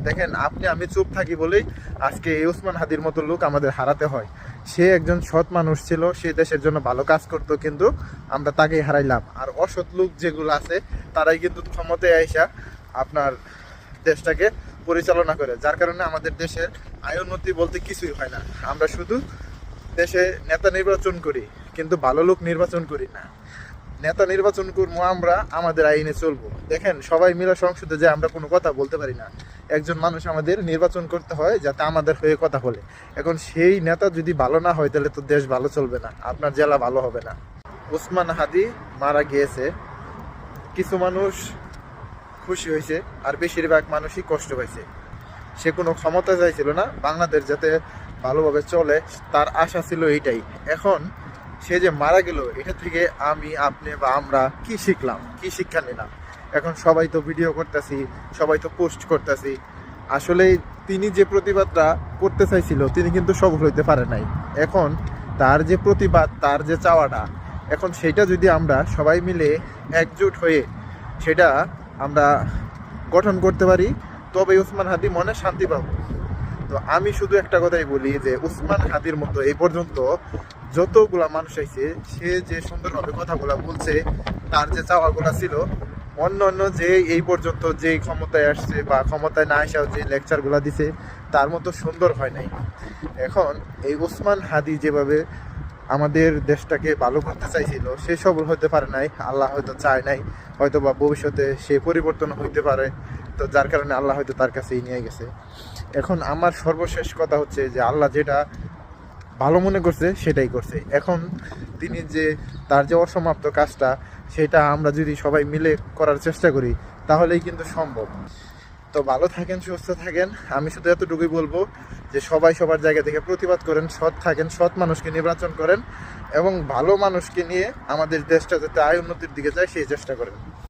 দেখেন, আপনি আমি চুপ থাকি বলেই আজকে এই ওসমান হাদির মতো লোক আমাদের হারাতে হয়। সে একজন সৎ মানুষ ছিল, সে দেশের জন্য ভালো কাজ করতো, কিন্তু আমরা তাকেই হারাইলাম। আর অসৎ লোক যেগুলো আছে তারাই কিন্তু ক্ষমতায় আইসা আপনার দেশটাকে পরিচালনা করে, যার কারণে আমাদের দেশের আয় উন্নতি বলতে কিছুই হয় না। আমরা শুধু দেশে নেতা নির্বাচন করি, কিন্তু ভালো লোক নির্বাচন করি না। নেতা নির্বাচন করবো আমরা আমাদের আইনে চলবো। দেখেন, সবাই মিলে সংসদে যে আমরা কোনো কথা বলতে পারি না, একজন মানুষ আমাদের নির্বাচন করতে হয় যাতে আমাদের হয়ে কথা বলে। এখন সেই নেতা যদি ভালো না হয় তাহলে তো দেশ ভালো চলবে না, আপনার জেলা ভালো হবে না। ওসমান হাদি মারা গিয়েছে, কিছু মানুষ খুশি হয়েছে আর বেশিরভাগ মানুষই কষ্ট পাইছে। সে কোনো ক্ষমতা চাইছিল না, বাংলাদেশ যাতে ভালোভাবে চলে তার আশা ছিল এইটাই। এখন সে যে মারা গেল, এটা থেকে আমি, আপনি বা আমরা কি শিখলাম, কি শিক্ষা নিলাম? এখন সবাই তো ভিডিও করতেছি, সবাই তো পোস্ট করতেছি। আসলে তিনি যে প্রতিবাদটা করতে চাইছিল তিনি কিন্তু সফল হইতে পারে নাই। এখন তার যে প্রতিবাদ, তার যে চাওয়াটা, এখন সেটা যদি আমরা সবাই মিলে একজোট হয়ে সেটা আমরা গঠন করতে পারি, তবে ওসমান হাদি মনে শান্তি পাবো। তো আমি শুধু একটা কথাই বলি যে ওসমান হাদির মতো এই পর্যন্ত যতগুলা মানুষ আইছে, সে যে সুন্দরভাবে কথাগুলা বলছে, তার যে চাওয়াগুলা ছিল, অন্য অন্য যে এই পর্যন্ত যে ক্ষমতায় আসছে বা ক্ষমতায় না আসাও যে লেকচারগুলা দিছে, তার মতো সুন্দর হয় নাই। এখন এই ওসমান হাদি যেভাবে আমাদের দেশটাকে ভালো করতে চাইছিল, সে সফল হতে পারে নাই। আল্লাহ হয়তো চায় নাই, হয়তো বা ভবিষ্যতে সে পরিবর্তন হইতে পারে, তো যার কারণে আল্লাহ হয়তো তার কাছেই নিয়ে গেছে। এখন আমার সর্বশেষ কথা হচ্ছে যে আল্লাহ যেটা ভালো মনে করছে সেটাই করছে। এখন তিনি যে তার যে অসমাপ্ত কাজটা, সেটা আমরা যদি সবাই মিলে করার চেষ্টা করি তাহলেই কিন্তু সম্ভব। তো ভালো থাকেন, সুস্থ থাকেন। আমি শুধু এতটুকুই বলবো যে সবাই সবার জায়গা থেকে প্রতিবাদ করেন, সৎ থাকেন, সৎ মানুষকে নির্বাচন করেন এবং ভালো মানুষকে নিয়ে আমাদের দেশটা যাতে আয় উন্নতির দিকে যায় সেই চেষ্টা করেন।